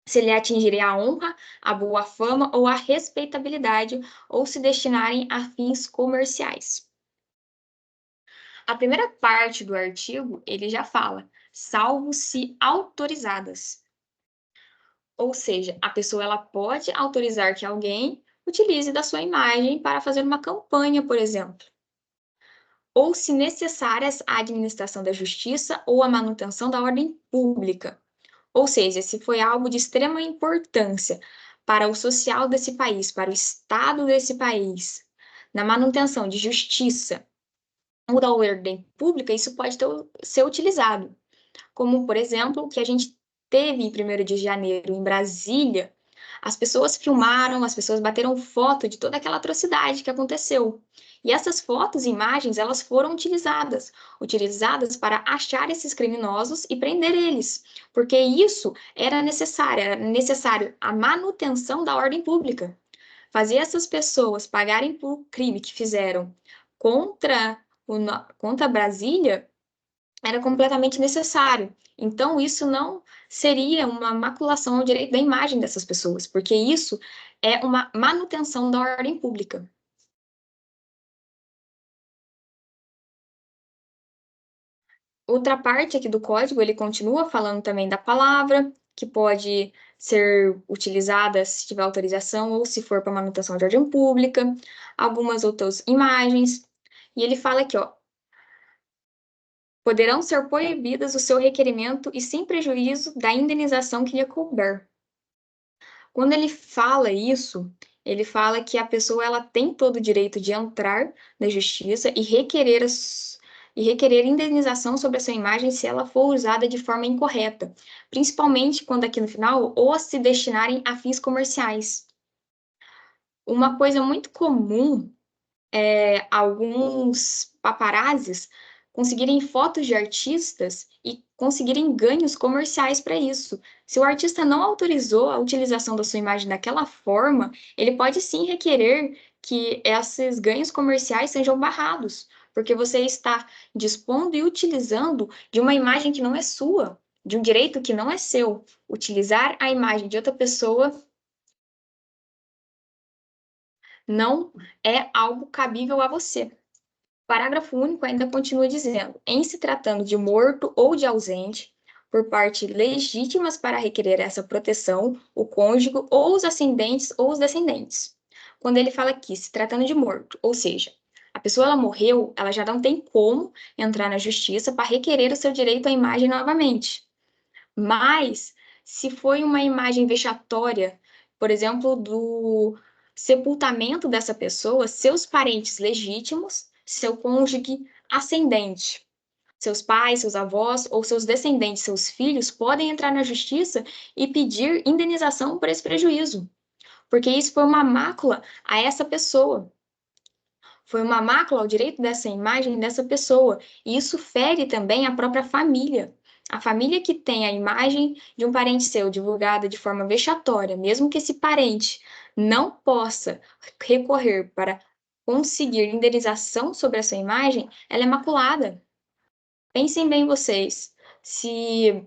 se lhe atingirem a honra, a boa fama ou a respeitabilidade, ou se destinarem a fins comerciais. A primeira parte do artigo, ele já fala, salvo se autorizadas. Ou seja, a pessoa ela pode autorizar que alguém utilize da sua imagem para fazer uma campanha, por exemplo. Ou se necessárias à administração da justiça ou à manutenção da ordem pública. Ou seja, se foi algo de extrema importância para o social desse país, para o Estado desse país, na manutenção de justiça ou da ordem pública, isso pode ser utilizado. Como, por exemplo, o que a gente teve em 1º de janeiro, em Brasília, as pessoas filmaram, as pessoas bateram foto de toda aquela atrocidade que aconteceu. E essas fotos e imagens, elas foram utilizadas para achar esses criminosos e prender eles, porque isso era necessário a manutenção da ordem pública. Fazer essas pessoas pagarem por crime que fizeram contra contra Brasília era completamente necessário. Então, isso não seria uma maculação ao direito da imagem dessas pessoas, porque isso é uma manutenção da ordem pública. Outra parte aqui do código, ele continua falando também da palavra, que pode ser utilizada se tiver autorização ou se for para manutenção de ordem pública, algumas outras imagens. E ele fala aqui, ó, poderão ser proibidas o seu requerimento e sem prejuízo da indenização que lhe couber. Quando ele fala isso, ele fala que a pessoa ela tem todo o direito de entrar na justiça e requerer indenização sobre a sua imagem se ela for usada de forma incorreta, principalmente quando aqui no final, ou se destinarem a fins comerciais. Uma coisa muito comum alguns paparazzis conseguirem fotos de artistas e conseguirem ganhos comerciais para isso. Se o artista não autorizou a utilização da sua imagem daquela forma, ele pode sim requerer que esses ganhos comerciais sejam barrados, porque você está dispondo e utilizando de uma imagem que não é sua, de um direito que não é seu. Utilizar a imagem de outra pessoa não é algo cabível a você. O parágrafo único ainda continua dizendo: em se tratando de morto ou de ausente, por parte legítimas para requerer essa proteção, o cônjuge ou os ascendentes ou os descendentes. Quando ele fala aqui, se tratando de morto, ou seja, a pessoa ela morreu, ela já não tem como entrar na justiça para requerer o seu direito à imagem novamente. Mas, se foi uma imagem vexatória, por exemplo, do sepultamento dessa pessoa, seus parentes legítimos, seu cônjuge ascendente, seus pais, seus avós ou seus descendentes, seus filhos, podem entrar na justiça e pedir indenização por esse prejuízo, porque isso foi uma mácula a essa pessoa. Foi uma mácula ao direito dessa imagem dessa pessoa. E isso fere também a própria família. A família que tem a imagem de um parente seu divulgada de forma vexatória, mesmo que esse parente não possa recorrer para conseguir indenização sobre essa imagem, ela é maculada. Pensem bem vocês, se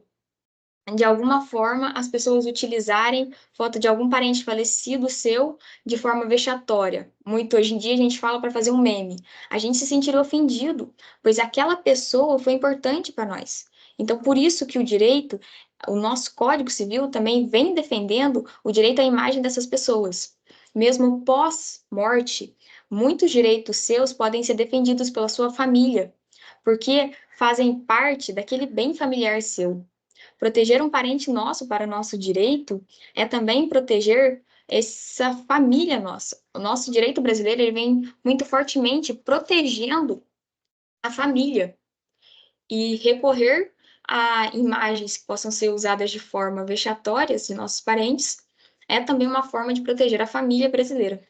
de alguma forma as pessoas utilizarem foto de algum parente falecido seu de forma vexatória. Muito hoje em dia a gente fala para fazer um meme. A gente se sentiria ofendido, pois aquela pessoa foi importante para nós. Então, por isso que o direito, o nosso Código Civil também vem defendendo o direito à imagem dessas pessoas. Mesmo pós-morte, muitos direitos seus podem ser defendidos pela sua família, porque fazem parte daquele bem familiar seu. Proteger um parente nosso para nosso direito é também proteger essa família nossa. O nosso direito brasileiro ele vem muito fortemente protegendo a família e recorrer a imagens que possam ser usadas de forma vexatória de nossos parentes é também uma forma de proteger a família brasileira.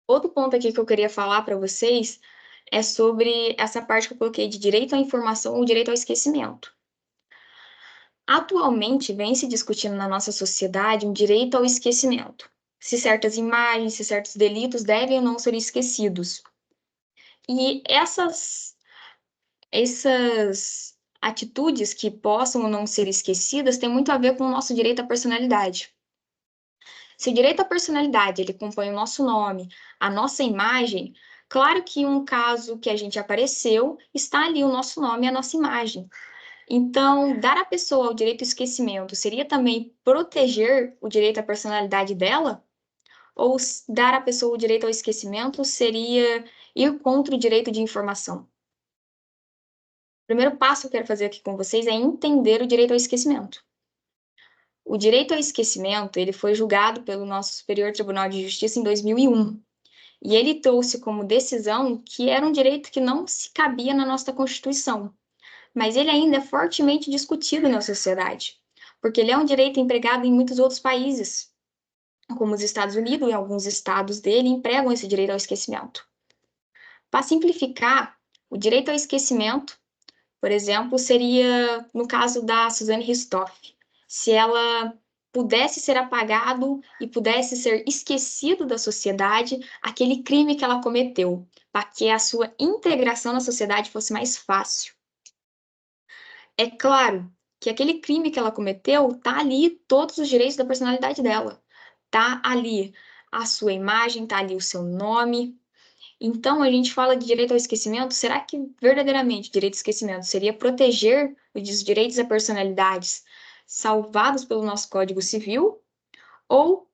Outro ponto aqui que eu queria falar para vocês é sobre essa parte que eu coloquei de direito à informação ou direito ao esquecimento. Atualmente, vem se discutindo na nossa sociedade um direito ao esquecimento, se certas imagens, se certos delitos devem ou não ser esquecidos. E essas atitudes que possam ou não ser esquecidas têm muito a ver com o nosso direito à personalidade. Se o direito à personalidade ele compõe o nosso nome, a nossa imagem, claro que um caso que a gente apareceu, está ali o nosso nome e a nossa imagem. Então, dar à pessoa o direito ao esquecimento seria também proteger o direito à personalidade dela? Ou dar à pessoa o direito ao esquecimento seria ir contra o direito de informação? O primeiro passo que eu quero fazer aqui com vocês é entender o direito ao esquecimento. O direito ao esquecimento, ele foi julgado pelo nosso Superior Tribunal de Justiça em 2001. E ele trouxe como decisão que era um direito que não se cabia na nossa Constituição. Mas ele ainda é fortemente discutido na sociedade, porque ele é um direito empregado em muitos outros países, como os Estados Unidos e alguns estados dele empregam esse direito ao esquecimento. Para simplificar, o direito ao esquecimento, por exemplo, seria no caso da Suzane Ristoff, se ela pudesse ser apagado e pudesse ser esquecido da sociedade aquele crime que ela cometeu, para que a sua integração na sociedade fosse mais fácil. É claro que aquele crime que ela cometeu, tá ali todos os direitos da personalidade dela. Tá ali a sua imagem, tá ali o seu nome. Então, a gente fala de direito ao esquecimento, será que verdadeiramente direito ao esquecimento seria proteger os direitos da personalidades salvados pelo nosso Código Civil? Ou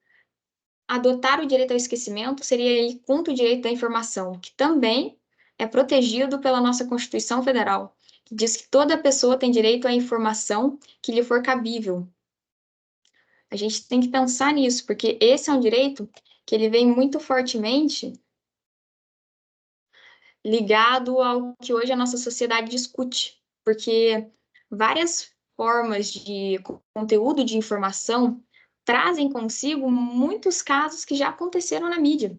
adotar o direito ao esquecimento seria ir contra o direito da informação, que também é protegido pela nossa Constituição Federal, que diz que toda pessoa tem direito à informação que lhe for cabível. A gente tem que pensar nisso, porque esse é um direito que ele vem muito fortemente ligado ao que hoje a nossa sociedade discute, porque várias formas de conteúdo de informação trazem consigo muitos casos que já aconteceram na mídia.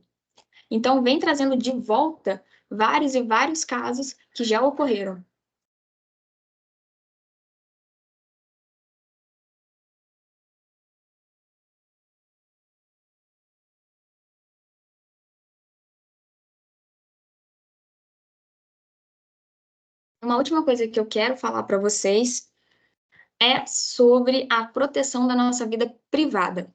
Então, vem trazendo de volta vários e vários casos que já ocorreram. Uma última coisa que eu quero falar para vocês é sobre a proteção da nossa vida privada.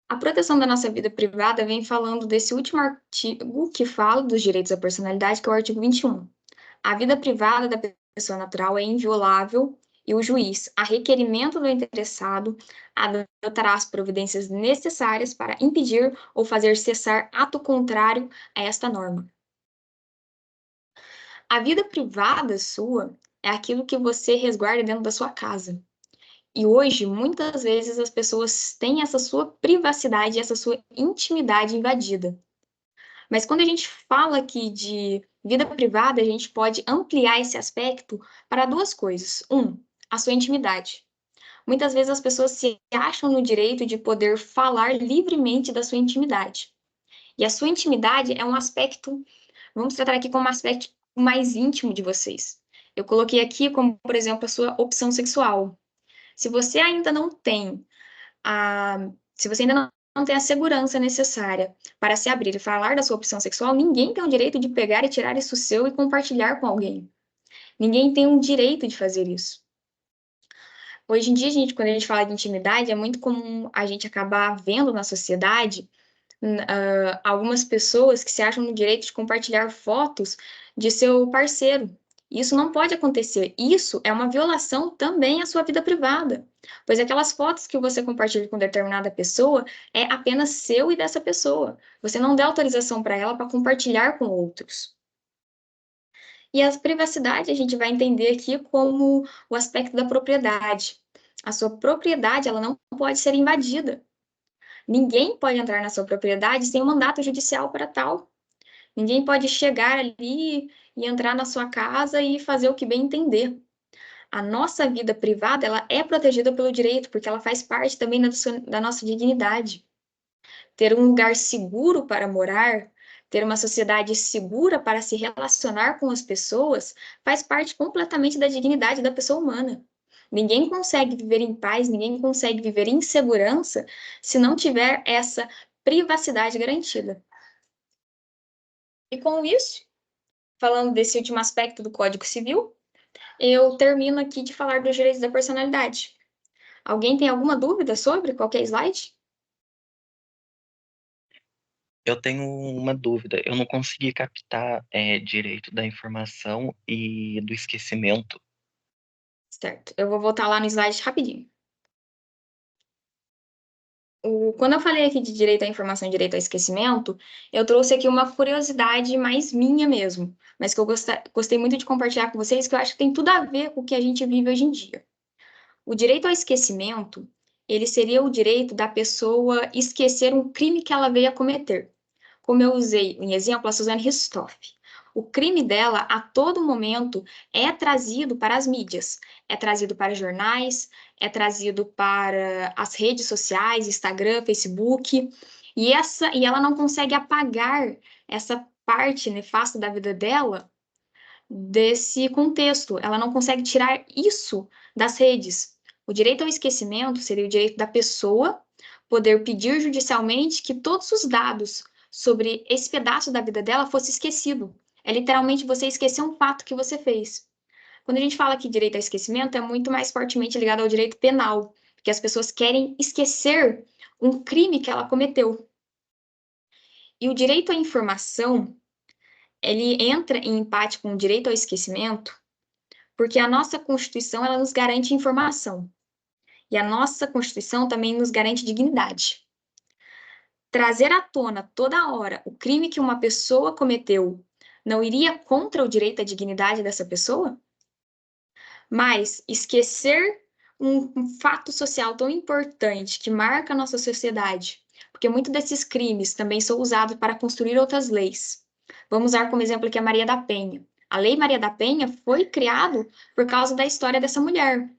A proteção da nossa vida privada vem falando desse último artigo que fala dos direitos da personalidade, que é o artigo 21. A vida privada da pessoa natural é inviolável e o juiz, a requerimento do interessado, adotará as providências necessárias para impedir ou fazer cessar ato contrário a esta norma. A vida privada sua é aquilo que você resguarda dentro da sua casa. E hoje, muitas vezes, as pessoas têm essa sua privacidade, essa sua intimidade invadida. Mas quando a gente fala aqui de vida privada, a gente pode ampliar esse aspecto para duas coisas. A sua intimidade. Muitas vezes as pessoas se acham no direito de poder falar livremente da sua intimidade. E a sua intimidade é um aspecto, vamos tratar aqui como um aspecto mais íntimo de vocês. Eu coloquei aqui como, por exemplo, a sua opção sexual. Se você ainda não tem se você ainda não tem a segurança necessária para se abrir e falar da sua opção sexual, ninguém tem o direito de pegar e tirar isso seu e compartilhar com alguém. Ninguém tem o direito de fazer isso. Hoje em dia, quando a gente fala de intimidade, é muito comum a gente acabar vendo na sociedade algumas pessoas que se acham no direito de compartilhar fotos de seu parceiro. Isso não pode acontecer. Isso é uma violação também à sua vida privada, pois aquelas fotos que você compartilha com determinada pessoa é apenas seu e dessa pessoa. Você não dá autorização para ela para compartilhar com outros. E a privacidade a gente vai entender aqui como o aspecto da propriedade. A sua propriedade, ela não pode ser invadida. Ninguém pode entrar na sua propriedade sem um mandato judicial para tal. Ninguém pode chegar ali e entrar na sua casa e fazer o que bem entender. A nossa vida privada, ela é protegida pelo direito, porque ela faz parte também da nossa dignidade. Ter um lugar seguro para morar, ter uma sociedade segura para se relacionar com as pessoas, faz parte completamente da dignidade da pessoa humana. Ninguém consegue viver em paz, ninguém consegue viver em segurança se não tiver essa privacidade garantida. E com isso, falando desse último aspecto do Código Civil, eu termino aqui de falar dos direitos da personalidade. Alguém tem alguma dúvida sobre qualquer slide? Eu tenho uma dúvida. Eu não consegui captar direito da informação e do esquecimento. Certo, eu vou voltar lá no slide rapidinho. Quando eu falei aqui de direito à informação e direito ao esquecimento, eu trouxe aqui uma curiosidade mais minha mesmo, mas que eu gostei muito de compartilhar com vocês, que eu acho que tem tudo a ver com o que a gente vive hoje em dia. O direito ao esquecimento, ele seria o direito da pessoa esquecer um crime que ela veio a cometer. Como eu usei em exemplo a Suzane Ristoff. O crime dela, a todo momento, é trazido para as mídias, é trazido para jornais, é trazido para as redes sociais, Instagram, Facebook, e ela não consegue apagar essa parte nefasta da vida dela desse contexto. Ela não consegue tirar isso das redes, O direito ao esquecimento seria o direito da pessoa poder pedir judicialmente que todos os dados sobre esse pedaço da vida dela fosse esquecido. É literalmente você esquecer um fato que você fez. Quando a gente fala que direito ao esquecimento, é muito mais fortemente ligado ao direito penal, porque as pessoas querem esquecer um crime que ela cometeu. E o direito à informação, ele entra em empate com o direito ao esquecimento, porque a nossa Constituição, ela nos garante informação. E a nossa Constituição também nos garante dignidade. Trazer à tona toda hora o crime que uma pessoa cometeu não iria contra o direito à dignidade dessa pessoa? Mas esquecer um fato social tão importante que marca a nossa sociedade, porque muitos desses crimes também são usados para construir outras leis. Vamos usar como exemplo aqui a Maria da Penha. A Lei Maria da Penha foi criada por causa da história dessa mulher.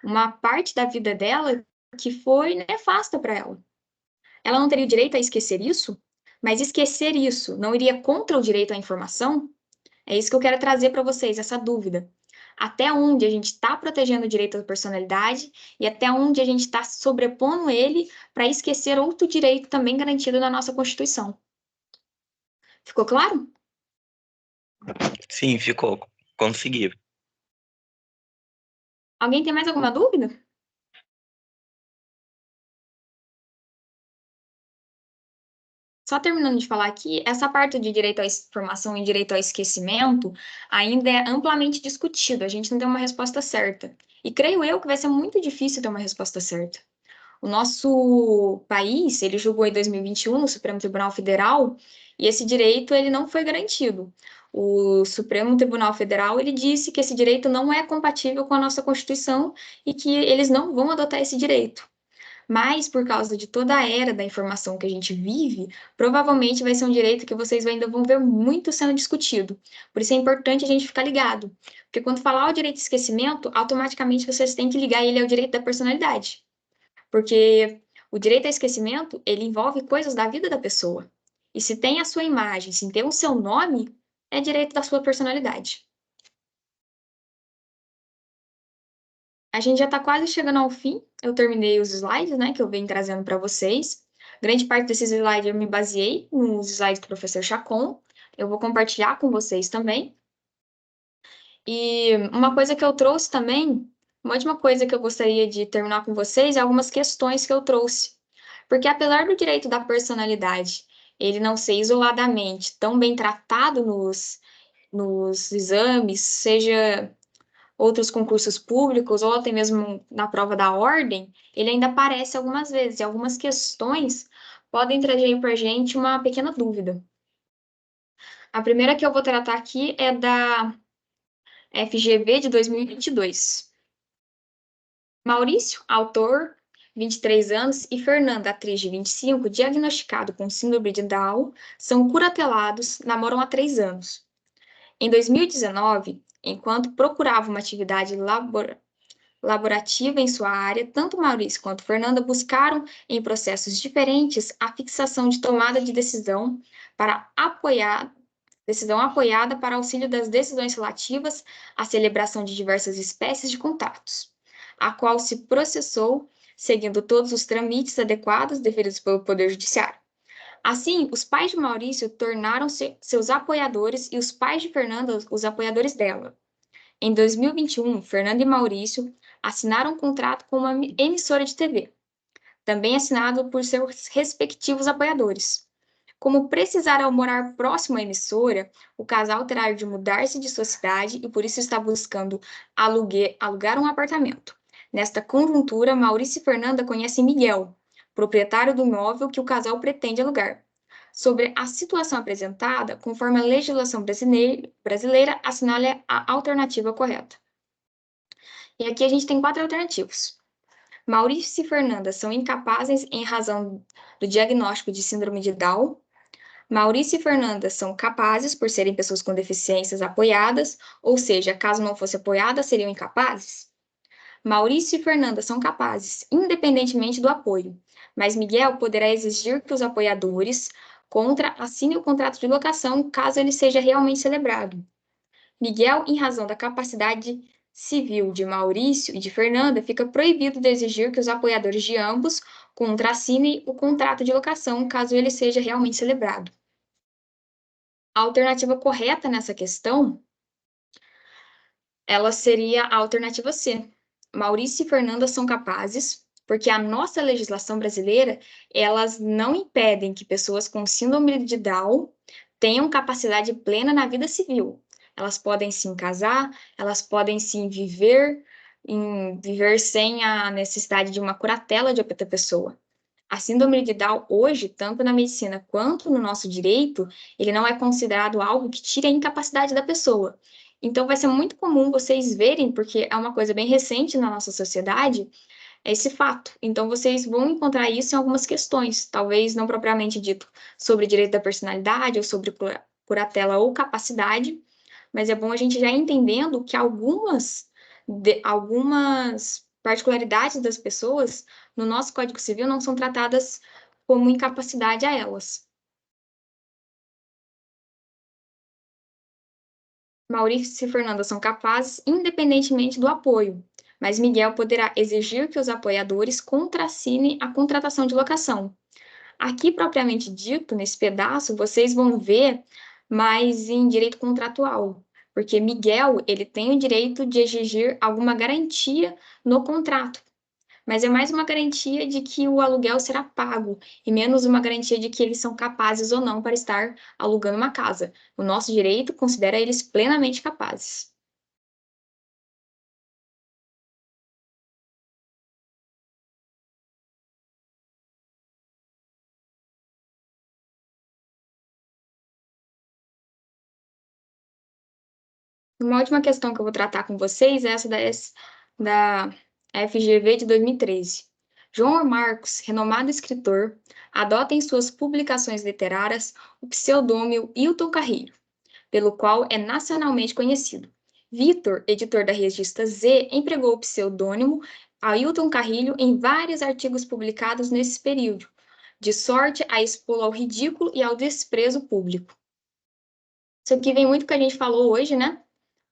Uma parte da vida dela que foi nefasta para ela. Ela não teria o direito a esquecer isso? Mas esquecer isso não iria contra o direito à informação? É isso que eu quero trazer para vocês, essa dúvida. Até onde a gente está protegendo o direito à personalidade e até onde a gente está sobrepondo ele para esquecer outro direito também garantido na nossa Constituição. Ficou claro? Sim, ficou. Consegui. Alguém tem mais alguma dúvida? Só terminando de falar aqui, essa parte de direito à informação e direito ao esquecimento ainda é amplamente discutido, a gente não tem uma resposta certa. E creio eu que vai ser muito difícil ter uma resposta certa. O nosso país, ele julgou em 2021 no Supremo Tribunal Federal, e esse direito ele não foi garantido. O Supremo Tribunal Federal, ele disse que esse direito não é compatível com a nossa Constituição e que eles não vão adotar esse direito. Mas, por causa de toda a era da informação que a gente vive, provavelmente vai ser um direito que vocês ainda vão ver muito sendo discutido. Por isso é importante a gente ficar ligado. Porque quando falar o direito de esquecimento, automaticamente vocês têm que ligar ele ao direito da personalidade. Porque o direito ao esquecimento, ele envolve coisas da vida da pessoa. E se tem a sua imagem, se tem o seu nome, é direito da sua personalidade. A gente já está quase chegando ao fim. Eu terminei os slides, né, que eu venho trazendo para vocês. Grande parte desses slides eu me baseei nos slides do professor Chacon. Eu vou compartilhar com vocês também. E uma coisa que eu trouxe também, uma última coisa que eu gostaria de terminar com vocês é algumas questões que eu trouxe. Porque apesar do direito da personalidade ele não ser isoladamente tão bem tratado nos exames, seja outros concursos públicos ou até mesmo na prova da ordem, ele ainda aparece algumas vezes, e algumas questões podem trazer para a gente uma pequena dúvida. A primeira que eu vou tratar aqui é da FGV de 2022. Maurício, autor, 23 anos, e Fernanda, atriz de 25, diagnosticado com síndrome de Down, são curatelados, namoram há 3 anos. Em 2019, enquanto procurava uma atividade laborativa em sua área, tanto Maurício quanto Fernanda buscaram, em processos diferentes, a fixação de tomada de decisão apoiada para auxílio das decisões relativas à celebração de diversas espécies de contratos, a qual se processou seguindo todos os trâmites adequados deferidos pelo Poder Judiciário. Assim, os pais de Maurício tornaram-se seus apoiadores e os pais de Fernanda os apoiadores dela. Em 2021, Fernanda e Maurício assinaram um contrato com uma emissora de TV, também assinado por seus respectivos apoiadores. Como precisaram morar próximo à emissora, o casal terá de mudar-se de sua cidade e por isso está buscando alugar um apartamento. Nesta conjuntura, Maurício e Fernanda conhecem Miguel, proprietário do imóvel que o casal pretende alugar. Sobre a situação apresentada, conforme a legislação brasileira, assinale a alternativa correta. E aqui a gente tem 4 alternativas. Maurício e Fernanda são incapazes em razão do diagnóstico de síndrome de Down. Maurício e Fernanda são capazes por serem pessoas com deficiências apoiadas, ou seja, caso não fosse apoiada, seriam incapazes. Maurício e Fernanda são capazes, independentemente do apoio, mas Miguel poderá exigir que os apoiadores assinem o contrato de locação caso ele seja realmente celebrado. Miguel, em razão da capacidade civil de Maurício e de Fernanda, fica proibido de exigir que os apoiadores de ambos contrassinem o contrato de locação, caso ele seja realmente celebrado. A alternativa correta nessa questão, ela seria a alternativa C. Maurício e Fernanda são capazes, porque a nossa legislação brasileira, elas não impedem que pessoas com síndrome de Down tenham capacidade plena na vida civil. Elas podem sim casar, elas podem sim viver sem a necessidade de uma curatela de outra pessoa. A síndrome de Down hoje, tanto na medicina quanto no nosso direito, ele não é considerado algo que tire a incapacidade da pessoa. Então vai ser muito comum vocês verem, porque é uma coisa bem recente na nossa sociedade, esse fato. Então vocês vão encontrar isso em algumas questões, talvez não propriamente dito sobre direito da personalidade ou sobre curatela ou capacidade, mas é bom a gente já ir entendendo que algumas particularidades das pessoas no nosso Código Civil não são tratadas como incapacidade a elas. Maurício e Fernanda são capazes, independentemente do apoio, mas Miguel poderá exigir que os apoiadores contrassinem a contratação de locação. Aqui, propriamente dito, nesse pedaço, vocês vão ver mais em direito contratual, porque Miguel, ele tem o direito de exigir alguma garantia no contrato, mas é mais uma garantia de que o aluguel será pago, e menos uma garantia de que eles são capazes ou não para estar alugando uma casa. O nosso direito considera eles plenamente capazes. Uma última questão que eu vou tratar com vocês é essa da FGV de 2013. João Marcos, renomado escritor, adota em suas publicações literárias o pseudônimo Hilton Carrilho, pelo qual é nacionalmente conhecido. Vitor, editor da revista Z, empregou o pseudônimo Ailton Carrilho em vários artigos publicados nesse período, de sorte a expô-lo ao ridículo e ao desprezo público. Isso aqui vem muito que a gente falou hoje, né?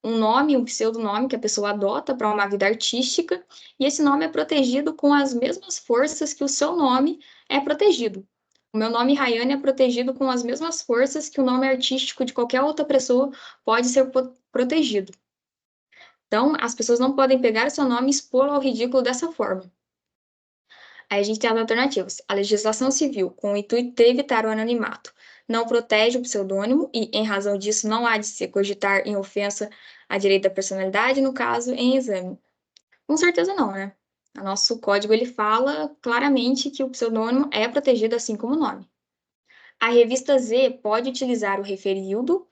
Um nome, um pseudonome que a pessoa adota para uma vida artística, e esse nome é protegido com as mesmas forças que o seu nome é protegido. O meu nome, Rayane, é protegido com as mesmas forças que o nome artístico de qualquer outra pessoa pode ser protegido. Então, as pessoas não podem pegar o seu nome e expô-lo ao ridículo dessa forma. Aí a gente tem as alternativas. A legislação civil, com o intuito de evitar o anonimato, não protege o pseudônimo e, em razão disso, não há de se cogitar em ofensa a direito da personalidade, no caso, em exame. Com certeza não, né? O nosso código, ele fala claramente que o pseudônimo é protegido assim como o nome. A revista Z pode utilizar o referido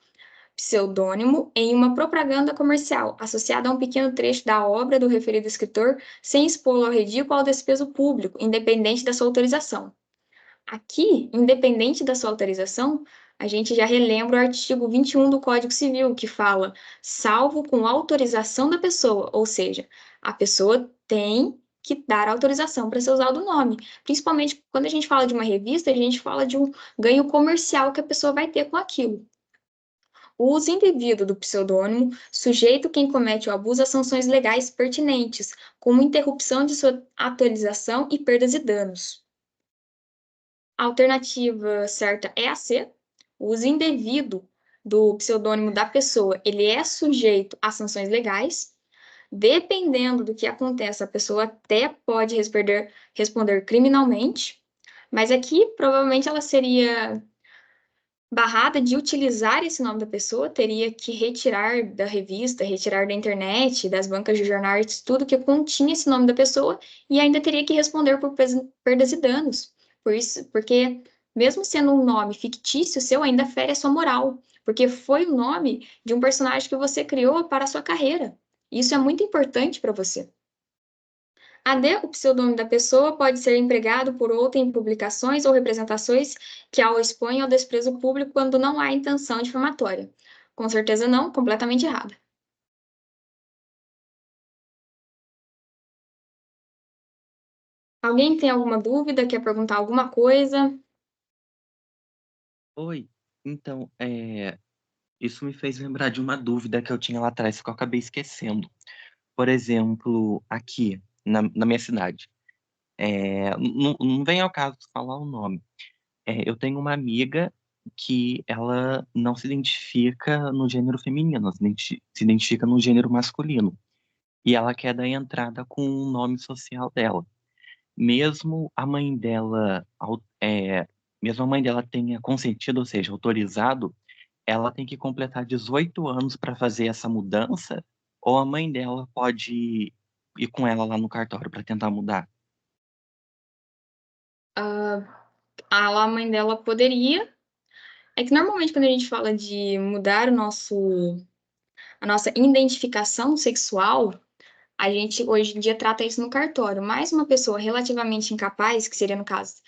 pseudônimo em uma propaganda comercial, associada a um pequeno trecho da obra do referido escritor, sem expô-lo ao ridículo ou ao desprezo público, independente da sua autorização. Aqui, independente da sua autorização, a gente já relembra o artigo 21 do Código Civil, que fala, salvo com autorização da pessoa, ou seja, a pessoa tem que dar autorização para ser usado o nome. Principalmente quando a gente fala de uma revista, a gente fala de um ganho comercial que a pessoa vai ter com aquilo. O uso indevido do pseudônimo sujeita quem comete o abuso a sanções legais pertinentes, como interrupção de sua atualização e perdas e danos. A alternativa certa é a C. O uso indevido do pseudônimo da pessoa, ele é sujeito a sanções legais. Dependendo do que acontece, a pessoa até pode responder criminalmente, mas aqui provavelmente ela seria barrada de utilizar esse nome da pessoa, teria que retirar da revista, retirar da internet, das bancas de jornais, tudo que continha esse nome da pessoa, e ainda teria que responder por perdas e danos. Por isso, porque mesmo sendo um nome fictício, seu ainda fere a sua moral, porque foi o nome de um personagem que você criou para a sua carreira. Isso é muito importante para você. AD, o pseudônimo da pessoa pode ser empregado por outra em publicações ou representações que a expõem ao desprezo público quando não há intenção difamatória. Com certeza não, completamente errado. Alguém tem alguma dúvida, quer perguntar alguma coisa? Oi, então, isso me fez lembrar de uma dúvida que eu tinha lá atrás, que eu acabei esquecendo. por exemplo, aqui na minha cidade, não vem ao caso falar o nome. Eu tenho uma amiga que ela não se identifica no gênero feminino, ela se identifica no gênero masculino. E ela quer dar entrada com o nome social dela. Mesmo a mãe dela, mesmo a mãe dela tenha consentido, ou seja, autorizado, ela tem que completar 18 anos para fazer essa mudança, ou a mãe dela pode ir com ela lá no cartório para tentar mudar? A mãe dela poderia. É que normalmente quando a gente fala de mudar a nossa identificação sexual, a gente hoje em dia trata isso no cartório. Mas uma pessoa relativamente incapaz, que seria no caso,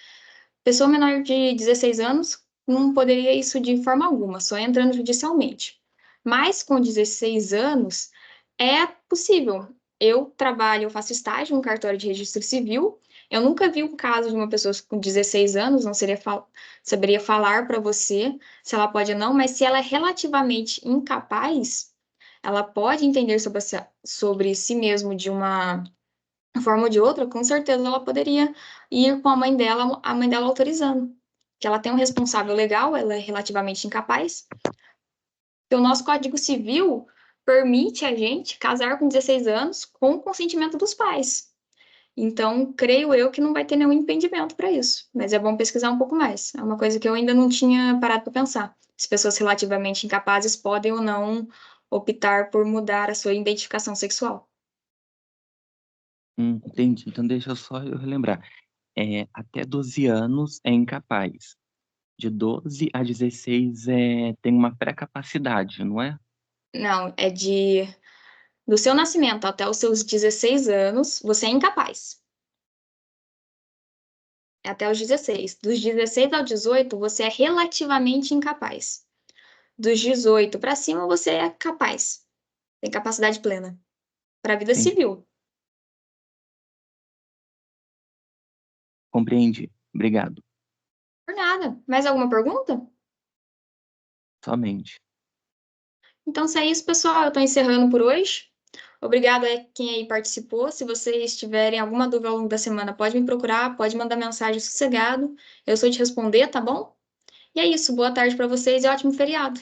pessoa menor de 16 anos, não poderia isso de forma alguma, só entrando judicialmente. Mas com 16 anos é possível. Eu trabalho, eu faço estágio no cartório de registro civil. Eu nunca vi um caso de uma pessoa com 16 anos, não saberia falar para você se ela pode ou não, mas se ela é relativamente incapaz, ela pode entender sobre si mesmo de uma forma ou de outra, com certeza ela poderia ir com a mãe dela autorizando. Que ela tem um responsável legal, ela é relativamente incapaz. Então, o nosso Código Civil permite a gente casar com 16 anos com o consentimento dos pais. Então, creio eu que não vai ter nenhum impedimento para isso. Mas é bom pesquisar um pouco mais. É uma coisa que eu ainda não tinha parado para pensar. Se pessoas relativamente incapazes podem ou não optar por mudar a sua identificação sexual. Entendi. Então deixa eu relembrar. Até 12 anos é incapaz. De 12 a 16 tem uma pré-capacidade, não é? Não, é do seu nascimento até os seus 16 anos, você é incapaz. É até os 16. Dos 16 ao 18, você é relativamente incapaz. Dos 18 para cima, você é capaz. Tem capacidade plena para a vida Sim, civil. compreendi. Obrigado. Por nada. Mais alguma pergunta? Somente. Então, se é isso, pessoal. Eu estou encerrando por hoje. Obrigada a quem aí participou. Se vocês tiverem alguma dúvida ao longo da semana, pode me procurar, pode mandar mensagem sossegado. Eu sou de responder, tá bom? E é isso. Boa tarde para vocês e ótimo feriado.